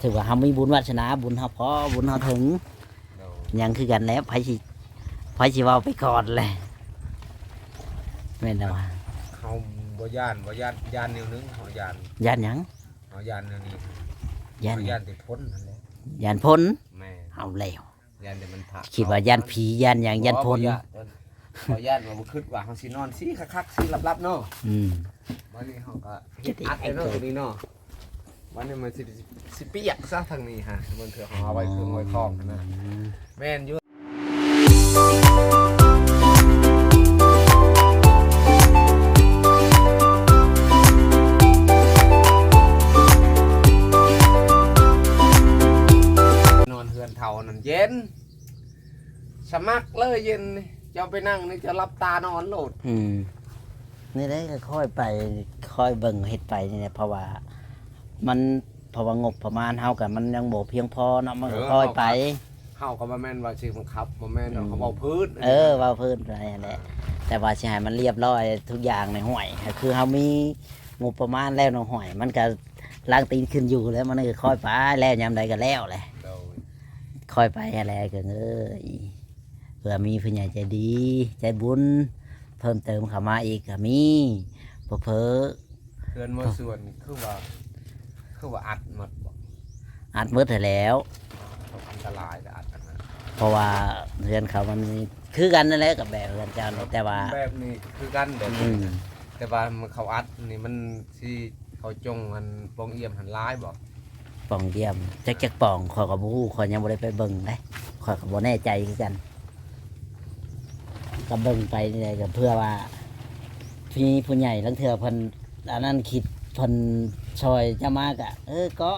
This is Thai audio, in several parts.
ถือว่าเขามีบุญวาสนาบุญเขาพอบุญเขาถึงยังคือกันแล้วไผสิเว้าไปก่อนเลยแม่นแล้วว่าเขาบ่ย่านแนวนึงเขาย่านย่านหยังย่านแนวนี้ย่านย่านที่พ้นนั่นแหละย่านพ้นแม่เอาแล้ว ย่านที่มันผักคิดว่าย่านผีย่านหยังย่านพ้นบ่ย่านว่าบ่คิดว่าเฮาสินอนสิคักๆสิลับๆเนาะวันนี้เฮาก็เฮ็ดอัดเนาะตัวนี้เนาะวันนี้มันสิเปียกซะทางนี้ฮะมันคือเฮาเอาไว้เครื่องไว้คล้องนะแม่นอยู่เท่านั้นเย็นสมัครเลยเย็นจะไปนั่งนี่จะรับตานอนโหลดนี่ได้ค่อยไปค่อยเบิ่งเฮ็ดไปนี่เพราะว่ามันเพราะว่างบประมาณเฮากันมันยังบ่เพียงพอเนาะมันก็ค่อยไปเฮาก็บ่แม่นว่าสิบังคับบ่แม่นเขาเว้าพื้นเว้าพื้นอะไรนั่นแหละแต่ว่าสิให้มันเรียบร้อยทุกอย่างในห้วยคือเฮามีงบประมาณแล้วในห้วยมันก็ล้างตีนขึ้นอยู่แล้วมันก็ค่อยไปแล้วยามใดก็แล้วแหละค่อยไปอะไรกันเผื่อมีผู้ใหญ่ใจดีใจบุญเพิ่มเติมเข้ามาอีกก็มีเพิ่มเกินมาส่วนคือว่าอัดหมดบ่อัดมืดแล้วอันตรายแต่อัดนะเพราะว่าเรือนเขามันคือกันนั่นแหละกับแบบเรือนเจ้าแต่ว่าแบบนี้คือกันแบบแต่ว่ามันเขาอัดนี่มันที่เขาจงมันปองเอี่ยมหันร้ายบอกป่องเยี่ยมจักป่องขอยกับผู้ขอยยังบ่ได้ไปเบิ่งได้ขอยกับบ่แน่ใจคือกันก็เบิ่งไปนี่ก็เพื่อว่าพี่ผู้ใหญ่ทั้งเถื่อเพิ่นอันนั้นคิดเพิ่นซอยจะมากะก็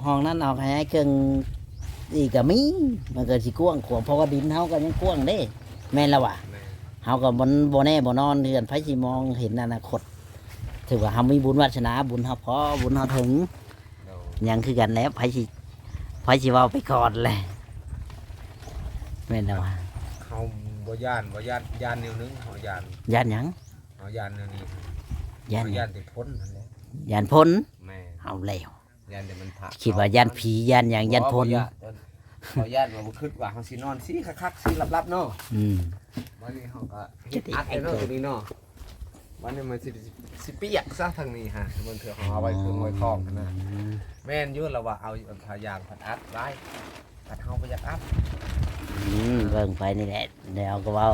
ห้องนั้นออกให้เครื่องอีกก็มีมันก็สิกว้างขวางเพราะว่าดินเฮาก็ยังกว้างเด้แม่นแล้วว่ะเฮาก็บ่แน่บ่นอนเฮือนไผสิมองเห็นอนาคตถือว่าเฮามีบุญวาสนาบุญเฮาพอบุญเฮาถึงยังคือกันแล้วไผสิเว้าไปก่อนเลยแม่นแล้วว่าเขาบ่ย่านแนวนึงเขาย่านหยังย่านแนวนี้ย่านที่พ้นนั่นแหละย่านพ้นแม่เอาแล้วย่านที่มันผักคิดว่าย่านผีย่านหยังย่านพ้นเขาย่านว่าบ่คิดว่าเฮาสินอนสิคักๆสิลับๆเนาะวันนี้เฮาก็เฮ็ดอัดเนาะตัวนี้เนาะวันนี้มันสิเปียกซะทางนี้ฮะมันคือเฮาเอาไว้เครื่องไว้คล้องนะแม่นอยู่แล้วว่าเอาพยายามผัดอัดไว้ผัดเฮาบ่อยากอัดเบิ่งไปนี่แหละเดี๋ยวก็ว่า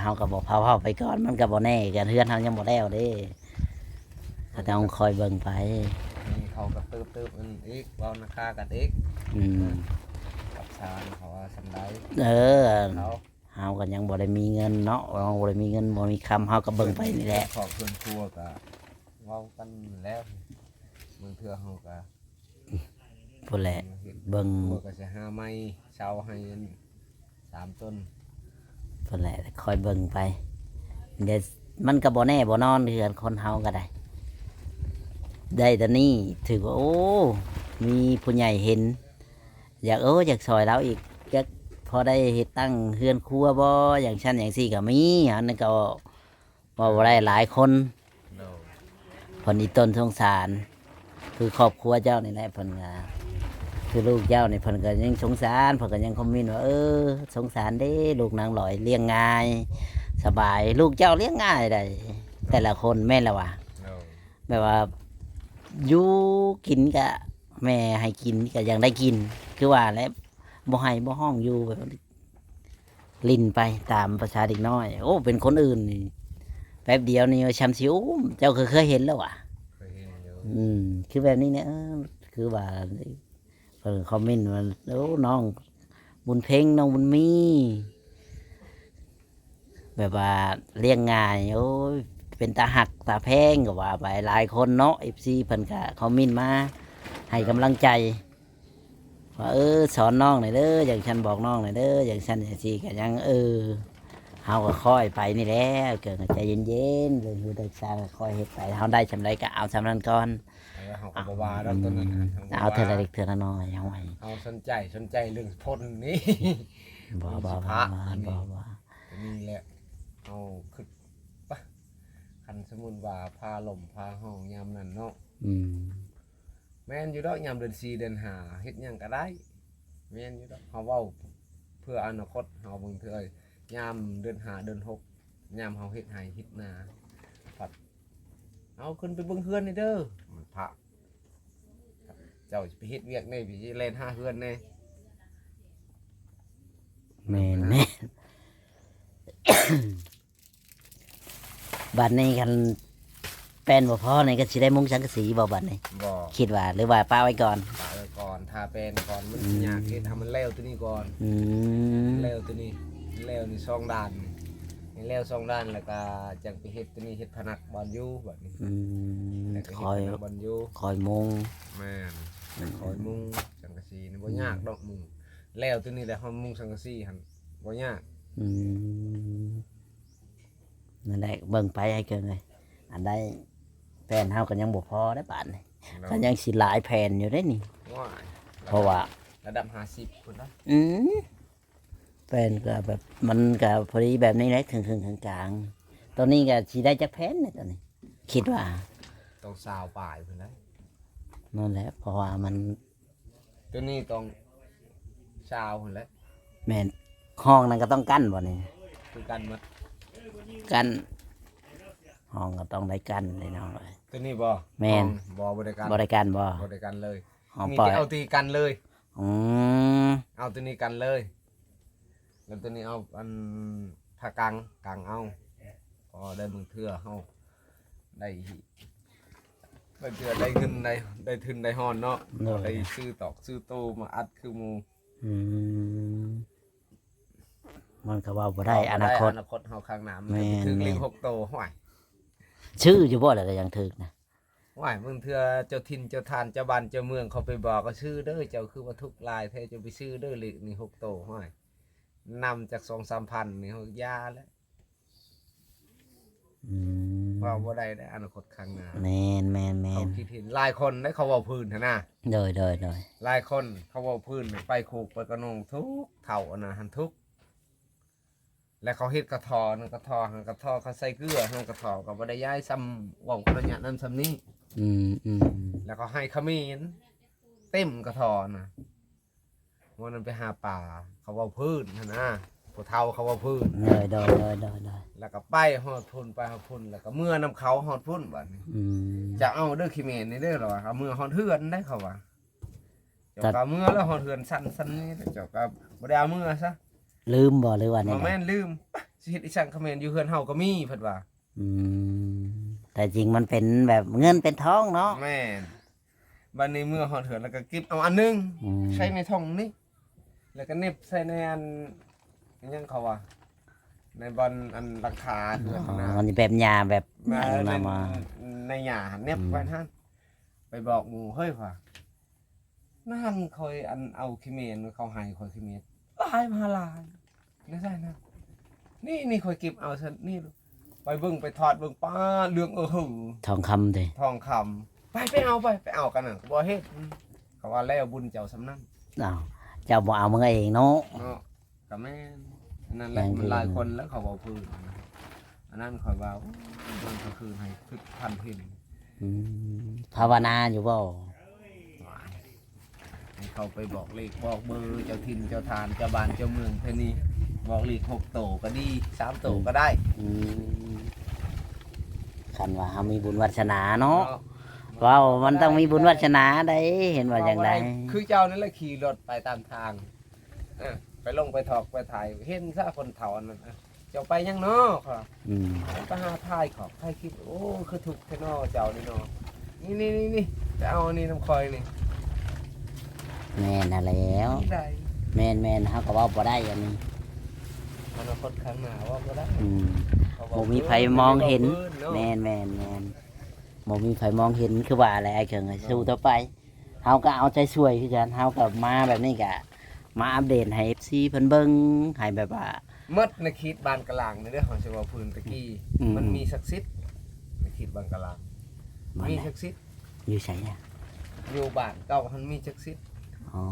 เฮาก็บอกเผาไปก่อนมันก็บ่แน่กันเฮือนเฮายังบ่แล้วเด้ก็ต้องคอยเบิ่งไปนี่เขาก็เติบมันอีกเว้าราคากันอีกกับชานเขาว่าสำได้เฮาก็ยังบ่ได้มีเงินเนาะเราบ่ได้มีเงินบ่มีคำเฮาก็เบิ่งไปนี่แหละขอบเพิ่นครัวก็เว้ากันแล้วมื้อเทื่อเฮาก็พุ่นแหละเบิ่งก็สิหาไม้เช่าให้3ต้นพุ่นแหละคอยเบิ่งไปเดี๋ยวมันก็บ่แน่บ่นอนเฮือนคนเฮาก็ได้แต่นี่ถือว่าโอ้มีผู้ใหญ่เห็นอยากซอยเราอีกอยากพอได้เฮ็ดตั้งเฮือนครัวบ่อย่างชั้นอย่างสี่ก็มีอันนั้นก็บ่ได้หลายคนผลอีต้นสงสารคือครอบครัวเจ้านี่แหละเพิ่นก็คือลูกเจ้านี่เพิ่นก็ยังสงสารเพิ่นก็ยังคอมเมนต์ว่าสงสารเด้ลูกนางลอยเลี้ยงง่ายสบายลูกเจ้าเลี้ยงง่ายได้แต่ละคนแม่นแล้วว่ะแบบว่าอยู่กินก็แม่ให้กินก็ยังได้กินคือว่าแล้วบ่ให้บ่ห้องอยู่แบบลิ้นไปตามประชาเด็กน้อยโอ้เป็นคนอื่นนี่แป๊บเดียวนี่ช้ำสิวเจ้าเคยเห็นแล้วว่ะคือแบบนี้เนี่ยคือว่าเพิ่นคอมเมนต์ว่าโอ้น้องบุญเพ็งน้องบุญมีแบบว่าเลี้ยงง่ายโอ้ยเป็นตาหักตาแพงก็ว่าไปหลายคนเนาะ FC เพิ่นก็คอมเมนต์มาให้กำลังใจว่าสอนน้องหน่อยเด้ออย่างฉันบอกน้องหน่อยเด้ออย่างฉันอย่างซี่ก็ยังเฮาก็ค่อยไปนี่แหละเกิดใจเย็นๆเลยอยู่ได้สร้างค่อยเฮ็ดไปเฮาได้ชำไรก็เอาชำนั้นก่อนเฮาก็บ่ว่าดอกตัวนั้นเอาเท่าเล็กเท่าน้อยเอาไว้เอาสนใจเรื่องพ้นนี่บ่นี่แหละเอาคือคันสมมุติว่าพาลมพาห้องยามนั้นเนาะ แม่นอยู่ดอกยามเดือน4เดือน5เฮ็ดหยังก็ได้แม่นอยู่ดอกเฮาเว้าเพื่ออนาคตเฮาเบิ่งเทื่อยามเดือน5เดือน6ยามเฮาเฮ็ดไร่เฮ็ดนาปัดเอาขึ้นไปเบิ่งเฮือนนี่เด้อมันพระเจ้าสิไปเฮ็ดเวียกนี่พี่สิแล่นหาเฮือนนี่ แม่นแม่น บัดนี้กันแป้นบ่พอนี่ก็สิได้มุงสังกะสีบ่บัดนี้ บ่ คิดว่าหรือว่าป้าไว้ก่อน ตายไว้ก่อนทาแปรงก่อนมันยากเฮ็ดทำมันแล้วตัวนี้ก่อน อืม แล้วตัวนี้แล้วนี่สองด้านนี่แล้วสองด้านแล้วก็จังไปเฮ็ดตัวนี้เฮ็ดผนักบอลอยู่แบบนี้ อืม แล้วก็ ค เฮ็ด อย ผนักบอลอยู่ คอยมุง แม่นคอยมุงสังกะสีนี่บ่ยากดอกมุงแล้วตัวนี้แหละเฮามุงสังกะสีหั่นบ่ยาก อืมนั่นแหละเบิ่งไปให้เกินเลยอันได้แผ่นเฮาก็ยังบ่พอได้บาดนี่ก็ยังสิหลายแผ่นอยู่ได้นี่ ว้าย เพราะว่า ระดับ50พุ่นนะ อืมแผ่นก็แบบมันก็พอดีแบบนี้แหละครึ่งๆกลางๆตัวนี้ก็สิได้จักแผ่นเนี่ยตัวนี้ คิดว่า ต้องซาวปลายพุ่นนะ นั่นแหละเพราะว่ามัน ตัวนี้ต้องซาวพุ่นแหละ แม่นห้องนั้นก็ต้องกั้นบ่นี่ คือกันหมด กั้นห้องก็ต้องได้กั้นเลยเนาะ ตัวนี้บ่ แม่น บ่ได้กัน บริการบ่ บ่ได้กันเลย ห้อง มี ปล่อย แต่เอาตีกันเลย อืม เอาตัวนี้กันเลย แล้วตัวนี้เอาอันถ้ากลางเอาพอได้มือเทื่อเฮาได้เทื่อได้เงินได้ทุนได้ฮอนเนาะได้ซื้อตอกซื้อตู้มาอัดคือหมู อืมมันก็ว่าบ่ได้อนาคต อนาคตเฮาข้างหน้ามัน แม่น ถึงลิง แม่น 6โตห้วย ชื่ออยู่บ่ล่ะก็ยังถึกนะ ห้วยมึงเทื่อเจ้าถิ่นเจ้าทานเจ้าบ้านเจ้าเมืองเขาไปบอกก็ชื่อเด้อเจ้าคือว่าทุกลายแท้เจ้าไปซื้อเด้อลินี่6โตห้วยนำจาก 2-3 พันนี่เฮายาแล้ว อืม ว่าบ่ได้ในอนาคตข้างหน้า แม่นแม่นแม่ เขา น คิดเห็นหลายคนได้เขาเว้าพื้นหั่นน่ะ โดย หลายคนเขาเว้าพื้นไปคูกไปกระนงทุกเท่าอันน่ะหันทุก แล้วเขาเฮ็ดกระทอนั่นกระทอหันกระทอเขาใส่เกลือหันกระทอก็บ่ได้ย้ายซ้ำเว้าคนละอย่างนั้นซ้ำนี้ อืม แล้วเขาให้ขมิ้นเต็มกระทอน่ะวันนั้นไปหาป่าเขาเว้าพื้นหั่นน่ะผู้เฒ่าเขาเว้าพื้น โดย แล้วก็ไปฮอดพุ่นไปฮอดพุ่นแล้วก็เมื่อนำเขาฮอดพุ่นบัดนี้ อืม จะเอาเด้อขี้เมนนี่เด้อเหรอวะเอามือฮอดเฮือนได้เขาว่าเจ้าก็เอามือแล้วฮอดเฮือนสั้นๆนี่เจ้าก็บ่ได้เอามือซะ ลืมบ่หรือว่า บ่ นี่ แม่นลืมสิเฮ็ดอีสังเขมรอยู่เฮือนเฮาก็มีเพิ่นว่า อืมแต่จริงมันเป็นแบบเงินเป็นทองเนาะ แม่นบัดนี้มือฮอดเฮือนแล้วก็เก็บเอาอันหนึง อืม ใช้ในท้องนี่แล้วก็เน็บใส่ในอันอิหยังเขาว่าในบอนอันหลังคาเฮือน อ๋อ นะ มันจะแบบยาแบบ มา นั่น ใน นะมา ในหญ้าเน็บไว้ท่านไปบอกหมู่เฮ้ยว่านั่นคอยอันเอาขี้เมนเขาให้คอยขี้เมนหลายมาหลายไม่ใช่นะนี่คอยเก็บเอาซะนี่ลูกไปเบิ่งไปทอดเบิ่งป้าเรื่องหึง ทองคำเด้ ทองคำไปเอากันน่ะบ่เฮ็ดเขาว่าแล้วบุญเจ้าสำนัก อ้าวเจ้าบ่เอามึงเองเนาะ เนาะก็แม่นอันนั้นแหละ แม่น มันหลายคนแล้วเขาเอาพื้นอันนั้นคอยว่าโดนก็คือให้ทึกพันพิน อืมภาวนาอยู่บ่ ให้เขาไปบอกเลขบอกเบอร์เจ้าถิ่นเจ้าทานเจ้าบ้านเจ้าเมืองเท่านี้บอกเลข6โตก็ดี3โตก็ได้ อืมคันว่าเฮามีบุญวาสนาเนาะ เนาะ ว้าวมันต้องมีบุญวาสนาได้เห็นว่าอย่างไร คือเจ้านั่นแหละขี่รถไปตามทางไปลงไปถอกไปถ่ายเห็นซะคนเฒ่าอันนั้นเจ้าไปยังเนาะครับ อืม ไปหาถ่ายขอบถ่ายคลิปโอ้คือถูกแท้เนาะเจ้านี่เนาะนี่จะเอาอันนี้น้ำคอยนี่ แม่นน่ะแล้ว นี่ได้ แม่นเฮาก็เว้าบ่ได้อันนี้ อนาคตข้างหน้าว่าบ่ได้ อืม บ่มีไผมมองเห็น แม่นบ่มีไผมองเห็นคือว่าอะไรไอ้เกิงสู้ต่อไปเฮาก็เอาใจช่วยคือกันเฮาก็มาแบบนี้ก็มาอัปเดตให้ FC เพิ่นเบิ่งให้แบบว่า มดในขีดบานกลางในเรื่องของชาวพื้นตะกี้ อืม มันมีศักดิ์สิทธิ์ในขีดบานกลาง บ่ มี ได้ ศักดิ์สิทธิ์ อยู่ไสอ่ะ อยู่บ้านเก่ามันมีศักดิ์สิทธิ์ อ๋อ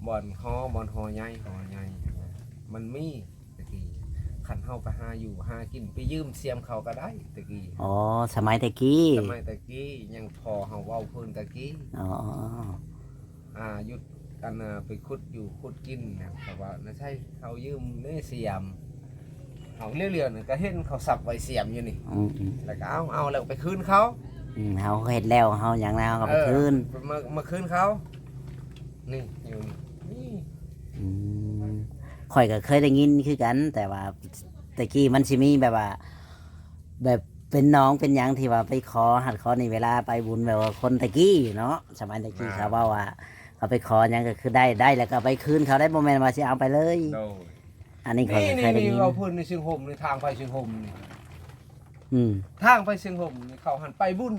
บ่อนหอใหญ่มันมีตะกี้ คันเฮาไปหาอยู่หากินไปยืมเสียมเขาก็ได้ตะกี้ อ๋อสมัยตะกี้ สมัยตะกี้ยังพอเฮาเว้าเพิ่นตะกี้ อ๋อ หยุดกันไปขุดอยู่ขุดกินนะเพราะว่าน่าใช่เขายืมได้เสียมเขาเรื่อยๆน่ะก็เห็นเขาสับไว้เสียมอยู่นี่ อืม แล้วก็เอาแล้วไปคืนเขา เฮาเฮ็ดแล้วเฮาหยังแล้วก็ไปคืน มาคืนเขานี่อยู่นี่ อืมข่อยก็เคยได้ยินคือกัน แต่ว่าตะกี้มันสิมีแบบว่า แบบเป็นน้องเป็นหยังที่ว่าไปขอหัดขอในเวลาไปบุญแบบว่าคนตะกี้เนาะสมัยตะกี้เขาว่าเขาไปขอหยังก็คือได้แล้วก็ไปคืนเขาได้บ่แม่นว่าสิเอาไปเลย โดย อันนี้ข่อย นี่ ก็เคยได้ นี่ ยิน เราพูดในเชียงห่มในทางไปเชียงห่มนี่ อืม ทางไปเชียงห่มนี่เขาหันไปบุญ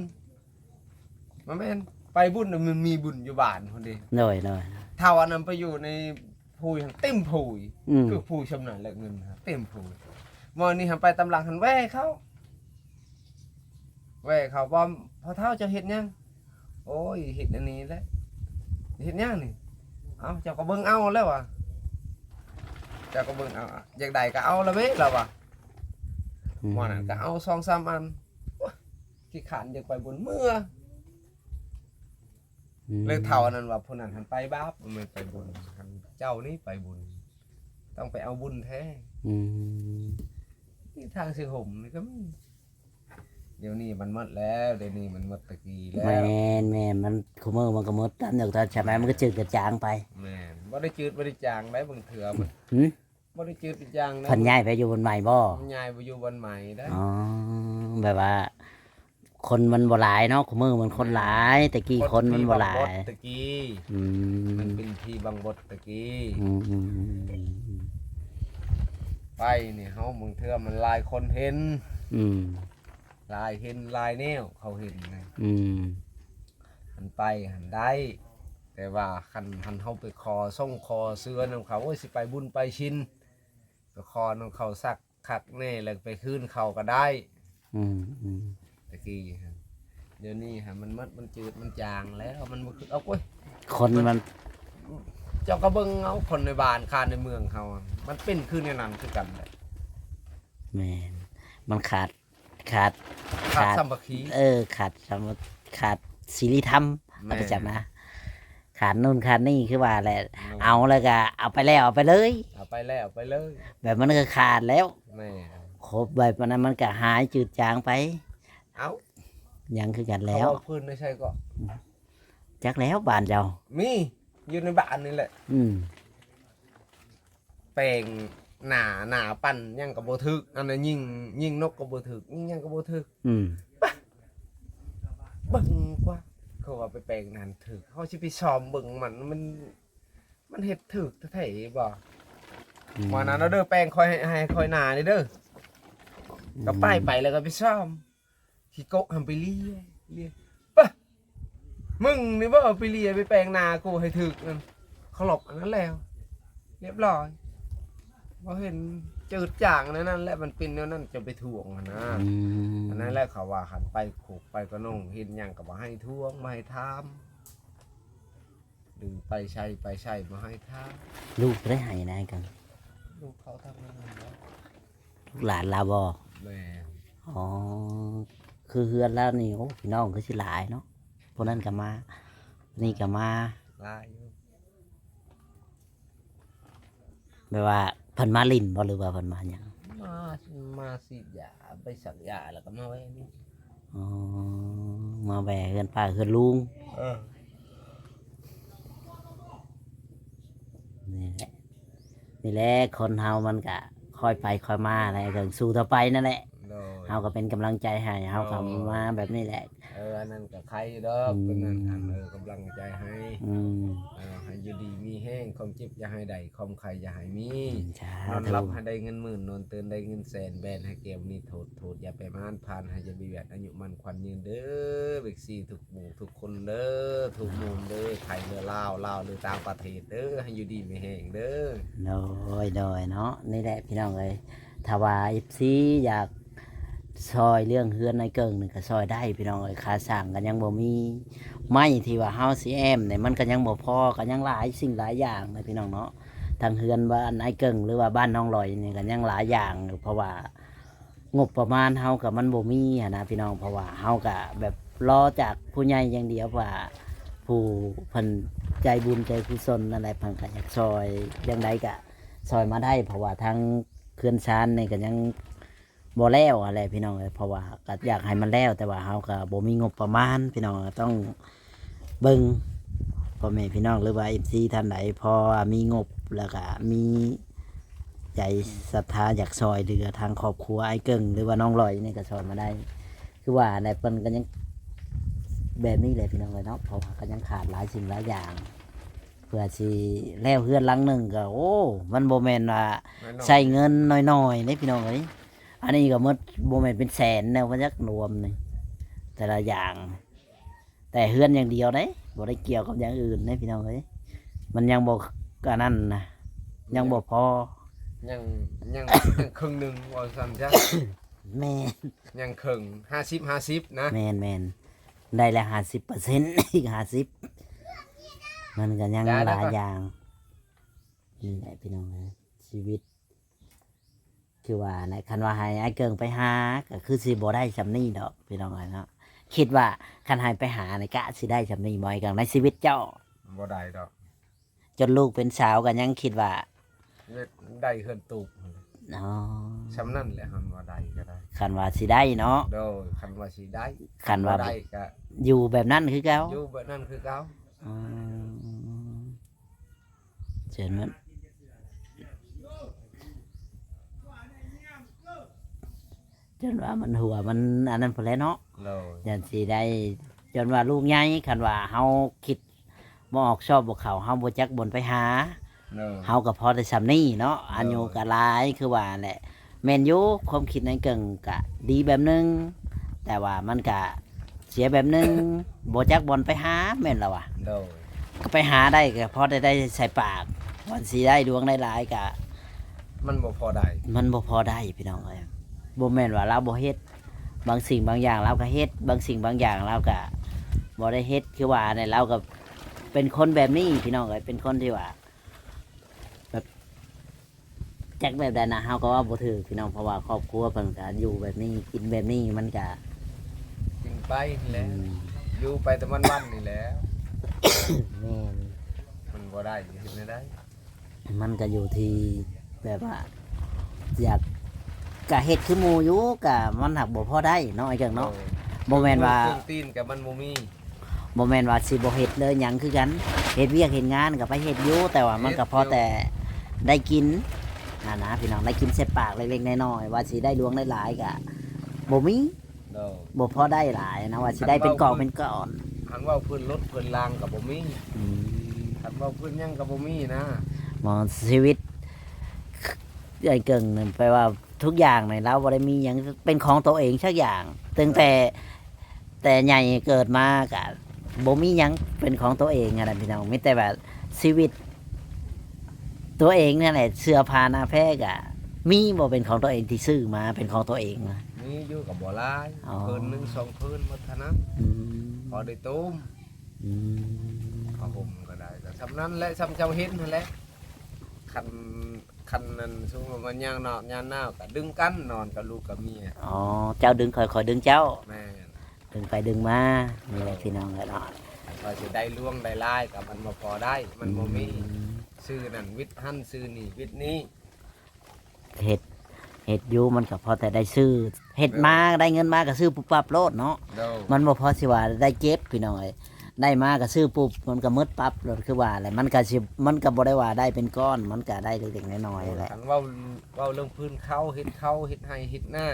มันแม่นไปบุญน่ะมันมีบุญอยู่บ้านคนเดียว หน่อย ถ้าวันนั้นไปอยู่ในพูยหันเต็มพูย อืม คือพูยชำนาญแหละเงินฮะเต็มพูยวันนี้หันไปตำหลังหันแว่เขาบอมพอเท่าจะเห็นยังโอ้ยเห็นอันนี้แล้วเห็นยังนี่เอาเจ้าก็เบิ่งเอาแล้ววะเจ้าก็เบิ่งเอาอยากได้ก็เอาละเว้ยแล้ววะวันนั้นก็เอา2-3 อันโอ๊ยขี้ขานอยากไปบนเมื่อเลยเท่านั้นว่าผู้นั้นหันไปบ้าบมันไปบุญหันเจ้านี่ไปบุญต้องไปเอาบุญแท้ อืม ที่ทางเสียห่มนี่ก็มีเดี๋ยวนี้มันหมดแล้วเดี๋ยวนี้มันหมดตะกี้แล้ แม่ วน มันคุมือมันก็หมดตามอย่างตอนใช่ไหมมันก็จืดกระจางไป แม่นบ่ได้จืดบ่ได้จางได้บางเถื่อมัน หืม บ่ได้จืดได้จางได้ เพันย้ายไปอยู่บนใหม่บ่ มันย้ายไปอยู่วันใหม่ได้ อ๋อแบบว่า คนมันบ่หลายเนาะคุมือมันคนหลายแต่กี้คนมันบ่หลา บด ย ตะกี้ อืม มันเป็นที่บางบดตะกี้ อืม ไปนี่เฮาบางเถื่อมันหลายคนเห็น อืม หลายเห็นหลายแนวเขาเห็นนะ อืม หันไปหันได้ แต่ว่าคันหันเฮาไปคอส่งคอเสื้อนำเขาโอ้ยสิไปบุญไปชินไปคอนำเขาสักคักแน่แล้วไปคืนเขาก็ได้ อืมอืม ตะกี้ครับเดี๋ยวนี้ฮะมันมัดมันจืดมันจางแล้วมันบ่คือเอาเว้ย คนมัน เจ้าก็เบิ่งเอาคนในบ้านคานในเมืองเขาอะมันเป็นคือในนั้นคือกันแหละ แม่นมันขาด ขาดสามัคคี ขาดศีลธรรม แม่ อาจจะนะขาดนู่นขาดนี่คือว่าแหละเอาแล้วก็เอาไปแล้วเอาไปเลย เอาไปแล้วเอาไปเลย แบบมันก็ขาดแล้ว แม่ ครบแบบนั้นมันก็หายจืดจางไป เอา ยังคือกัน เขา แล้ว เอาพื้นไม่ใช่ก็ จักแล้วบ้านเจ้า มีอยู่ในบ้านนี่แหละ อืม แปลงหนาปั่นยังกับโบทึกอันนั้นยิงนกกับโบทึกยิงยังกับโบทึก อืม เบิ่งกว่าเขาว่าไปแปลงนานถึกเขาสิไปซ้อมเบิ่งมันเฮ็ดถึกแท้ๆบ่วันนั้นเราเด้อแปลงคอยให้คอยหนานี่เด้อก็ไปแล้วก็ไปซ้อมขี้โกะทำไปเลียปะมึงนี่บ่เอาไปเลียไปแปลงนากูให้ถึกนั่นเขาหลบอันนั้นแล้ว เรียบร้อยบ่เห็นจืดจางนั่นแหละมันเป็นแนวนั้นจะไปถ่วงอะนะ อืม อันนั้นแหละเขาว่าขันไปขูกไปก็นงเห็นหยังก็บ่ให้ท่วงมาให้ทามดึงไปใช่มาให้ทาม ลูกได้ให้นายกัน ลูกเขาทำงานแล้ว ลูกหลานลาบอ แม่ อ๋อคือเฮือนแล้วนี่โอ้พี่น้องก็สิหลายเนาะพวกนั้นก็มา นี่ก็มา ลายอยู่ แบบว่าเพิ่นมาลินบ่หรือว่าเพิ่นมาหยัง มาสีดยาไปสักยาแล้วก็มาไว้นี่ อ๋อมาแบกเฮือนป้าเฮือนลุง เออ นี่แหละนี่แหละคนเฮามันก็ค่อยไปค่อยมาอะไรก็สู้ต่อไปนั่นแหละ โดย เฮาก็เป็นกำลังใจให้เฮาก็มาแบบนี้แหละ อันนั้นก็ใครดอกเป็นนั่นอันกำลังใจให้ อืม ให้อยู่ดีมีแห้งความเจ็บอย่าให้ใดความใครอย่าให้มี สาน อน ธุ รับให้ได้เงินหมื่นนอนตื่นได้เงินแสนแบนให้เกมนี้โทษอย่าไปม่านผ่านให้จะบีแวดอายุมันควันยืนเด้อเบกซี่ทุกหมู่ทุกคนเด้อทุกมุมเด้อไทยเรือลาวหรือต่างประเทศเด้อให้อยู่ดีมีแห้งเด้อ โดยเนาะนี่แหละพี่น้องเอ้ยถ้าว่า FC อยากซอยเรื่องเฮือนในเกิงนี่ก็ซอยได้พี่น้องเอ้ยค่าสร้างก็ยังบ่มีไม้ที่ว่าเฮาสิแอมเนี่ยมันก็ยังบ่พอก็ยังหลายสิ่งหลายอย่างเลยพี่น้องเนาะ ทางเฮือนบ้านไอ้เกิงหรือว่าบ้านน้องลอยนี่ก็ยังหลายอย่างอยู่เพราะว่างบประมาณเฮากับมันบ่มีอะนะพี่น้องเพราะว่าเฮาก็แบบรอจากผู้ใหญ่อย่างเดียวว่าผู้เพิ่นใจบุญใจกุศลอะไรเพิ่นก็อยากซอยอย่างใดก็ซอยมาได้ เพราะว่าทางเขื่อนชานนี่ก็ยังบ่แล้วอะไรพี่น้องเอ้ยเพราะว่าก็อยากให้มันแล้วแต่ว่าเฮาก็บ่มีงบประมาณพี่น้องก็ต้องเบิ่งพ่อแม่พี่น้องหรือว่า FC ท่านใดพอมีงบแล้วก็มีใจศรัทธาอยากซอยเหลือทางครอบครัวไอ้เกิงหรือว่าน้องลอยนี่ก็ซอยมาได้ คือว่าในเปิ้นก็ยังแบบนี้เลยพี่น้องเลยเนาะเพราะว่าก็ยังขาดหลายสิ่งหลายอย่าง เพื่อสิแล้วเฮือนหลังหนึ่งก็โอ้มันโบแมนว่าใช้เงินน้อยๆนี่พี่น้องเอ้ยอันนี้ก็หมดโบแมนเป็นแสนแนวพยักรวมนี่แต่ละอย่าง แต่เฮือนอย่างเดียวเด้บ่ได้เกี่ยวกับอย่างอื่นนี่พี่น้องเอ้ยมันยังบ่กานนั่นนะยังบ่พอ ยังยังครึ่งหนึงว่าซั่นจ้ะ แม่น ยังครึ่ง50 นะ แม่นได้แล้ว50%อีก50มันก็ยังหลายอย่างนี่แหละพี่น้องเอ้ยชีวิต คือว่าในคันว่าให้ไอ้เกิงไปหาก็คือสิบ่ได้ซำนี้ดอกพี่น้องเอ้ยเนาะคิดว่าคันให้ไปหาในกะสิได้ซำนี้บ่ไอ้เกิงในชีวิตเจ้า บ่ได้ดอก จนลูกเป็นสาวก็ยังคิดว่า ได้เฮือนตูบ อ๋อ ซำนั้นแหละหันว่าได้ก็ได้ คันว่าสิได้เนาะ โดยคันว่าสิได้ คันว่า ได้ก็ อยู่แบบนั้นคือเก่า อยู่แบบนั้นคือเก่า อ๋อเชิญมันจนว่ามันหัวมันอันนั้นพอแล้วเนาะ โดย ยันสิได้จนว่าลูกใหญ่คันว่าเฮาคิดบ่ออกชอบบ่เขาเฮาบ่จักบนไปหา โดย เฮาก็พอได้ซำนี้เนาะอายุก็หลายคือว่าแหละแม่นอยู่ความคิดในเกิงก็ดีแบบหนึงแต่ว่ามันก็เสียแบบหนึงบ่จักบนไปหาแม่นแล้วว่ะ โดย ก็ไปหาได้ก็พอได้ใส่ปากวันสิได้ดวงได้หลายก็ มันบ่พอได้ มันบ่พอได้พี่น้องเอ้ยบ่แม่นว่าเราบ่เฮ็ดบางสิ่งบางอย่างเราก็เฮ็ดบางสิ่งบางอย่างเราก็บ่ได้เฮ็ดคือว่าเนี่ยเราก็เป็นคนแบบนี้พี่น้องเอ้ยเป็นคนที่ว่าแบบจักแบบใดนะเฮาก็ว่าบ่ถือพี่น้องเพราะว่าครอบครัวเพิ่นก็อยู่แบบนี้กินแบบนี้มันก็ กินไปนี่แห อื ละ ม อยู่ไปแต่วันๆนี่แหละ แม่น มันบ่ได้เฮ็ดไม่ได้ มันก็อยู่ที่แบบว่า อยากก็เฮ็ดคือหมู่อยู่ก็มันหักบ่พอได้เนาะไอ้เจังเนาะบ่แม่นว่า เครื่องตีนกับมันบ่มี บ่แม่นว่าสิบ่เฮ็ดเลยหยังคือกันเฮ็ดเวียกเฮ็ดงานก็ไปเฮ็ดอยู่แต่ว่ามันก็พอแต่ได้กินนะพี่น้องได้กินเสร็จปากเล็กๆน้อยๆว่าสิได้ดวงได้หลายก็บ่มี โดย บ่พอได้หลายนะว่าสิได้เป็นกองเป็นก้อน หันว่าพื้นรถพื้นรางกับบ่มี อืม หันว่าพื้นหยังกับบ่มีนะ หมอชีวิตไอ้เกิงนั่นแปลว่าทุกอย่างในเราบ่ได้มีหยังเป็นของตัวเองสักอย่างตั้งแต่ใหญ่เกิดมาก็บ่มีหยังเป็นของตัวเองอะนะพี่น้องมีแต่แบบชีวิต ตัวเองเนี่ยแหละเสื้อผ้าหน้าแพรกอะมีบ่เป็นของตัวเองที่ซื้อมาเป็นของตัวเองนะ มีอยู่กับบ่หลาย อ๋อ พื้นหนึงสองพื้นหมดเท่านั้น อืม พอได้ตุ้ม อืม ผ้าห่มก็ได้ก็ซำนั้นแหละซำเจ้าเห็นนั่นแหละคันนั้นสมมุติว่ามันย่างนอกย่างหน้าก็ดึงกันนอนกับลูกกับเมีย อ๋อเจ้าดึงคอยดึงเจ้า แม่น ดึงไปดึงมานี่แหละพี่น้องเลยเนาะ พอสิได้ล่วงได้ลายกับมันบ่พอได้ มันบ่มีซื้อนั่นวิทย์หั่นซื้อนี่วิทย์นี้ เห็ดอยู่มันก็พอแต่ได้ซื้อเห็ดมาได้เงินมาก็ซื้อปุ๊บปั๊บโลดเนาะ โดย มันบ่พอสิว่าได้เก็บพี่น้องเอ้ยได้มาก็ซื้อปุ๊บมันก็หมดปั๊บโลดคือว่าอะไรมันก็สิมันก็บ่ได้ว่าได้เป็นก้อนมันก็ได้เล็กๆน้อยๆแหละ คันเว้าเรื่องพื้นเขาเฮ็ดให้เฮ็ดหน้า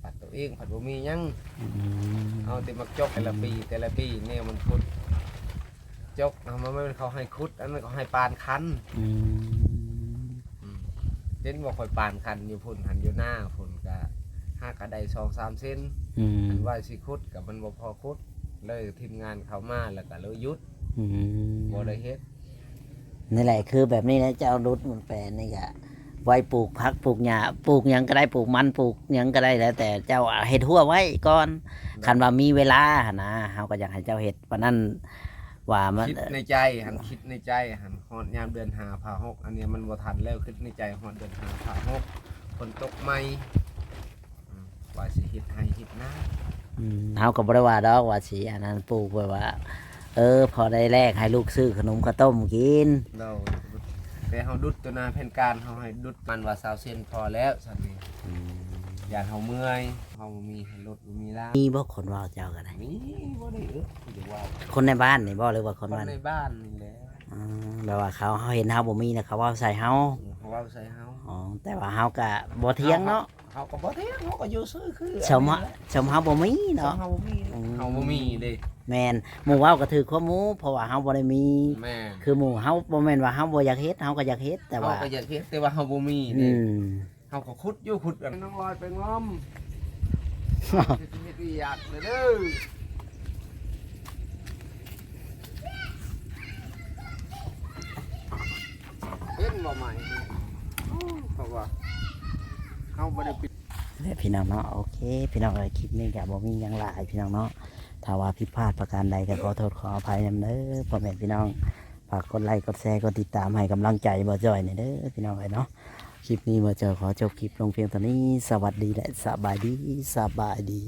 ปัดตัวเองผัดบ่มีหยัง อืม เอาแต่มักจกแต่ละปีเนี่ยมันขุดจกเอามันไม่เป็นเขาให้ขุดอันนั้นเขาให้ปานคัน อืม เส้นบ่ค่อยปานคันอยู่พุ่นหันอยู่หน้าพุ่นก็ห้ากระได2-3เส้น อืม อันว่าสิขุดกับมันบ่พอขุดเลยทีมงานเขามาแล้วก็เลยหยุด อืม บ่ได้เฮ็ด นี่แหละคือแบบนี้นะเจ้ารุดมันแปลนนี่ก็ไว้ปลูกผักปลูกหญ้าปลูกหยังก็ได้ปลูกมันปลูกหยังก็ได้แล้ว แต่เจ้าเอาเฮ็ดหัวไว้ก่อนคันว่ามีเวลาหั่นนะเฮาก็อยากให้เจ้าเฮ็ดปานนั้น ว่ามัน คิดในใจหันคิดในใจหันฮอดยามเดือนหาผ่าหกอันเนี้ยมันบ่ทันแล้วคิดในใจฮอดเดือนหาผ่าหกฝนตกใหม่ว่าสิเฮ็ดให้เฮ็ดนา เฮาก็บ่ได้ว่าดอกว่าสิอันนั้นปลูกไว้ว่า พอได้แลกให้ลูกซื้อขนมข้าวต้มกิน เราแต่เฮาดุดตัวหนาแผนการเฮาให้ดุดมันว่า20เซนพอแล้วซั่นนี่ยานเฮาเมื่อยเฮาบ่มีให้รถบ่มีล่าง มีบ่คนเว่าเจ้าก็ได้ มีบ่ได้เดี๋ยวว่า คนในบ้านนี่บ่หรือว่าค คน น บ้าน ในบ้านนี่แหละ แบบว่าเขาเห็นเฮาบ่มีนะเขาเว่าใส่เฮา เขาเว้าใส่เฮา แต่ว่าเฮาก็บ่เถียงเนาะ เฮาก็บ่เถียงเฮาก็อยู่ซื่อคือ ชมเฮาบ่มี เนาะ เนาะ เฮาบ่มีเฮาบ่มีเด้ แม่นหมู่เว้าก็ถือความหมู่เพราะว่าเฮาบ่ได้มี แม่ คือหมู่เฮาบ่แม่นว่าเฮาบ่อยากเฮ็ดเฮาก็อยากเฮ็ดแต่ว่า เฮาก็อยากเฮ็ดแต่ว่าเฮาบ่มี อื เด้ ม เฮาก็ขุดอยู่ขุดกันน้องลอยไปงอมสิเฮ็ดอีหยังเด้อเป็นบ่ใหม่เพราะว่าเฮาบ่ได้ปิด และพี่น้องเนาะโอเคพี่น้องเอ้ยคลิปนี้ก็บ่มีหยังหลายพี่น้องเนาะถ้าว่าผิดพลาดประการใดก็ขอโทษขออภัยนำเด้อพ่อแม่พี่น้องฝากกดไลค์กดแชร์กดติดตามให้กำลังใจบ่จ้อยนี่เด้อพี่น้องเอ้ยเนาะคลิปนี้บ่เจอขอจบคลิปลงเพียงเท่านี้สวัสดีและสบายดี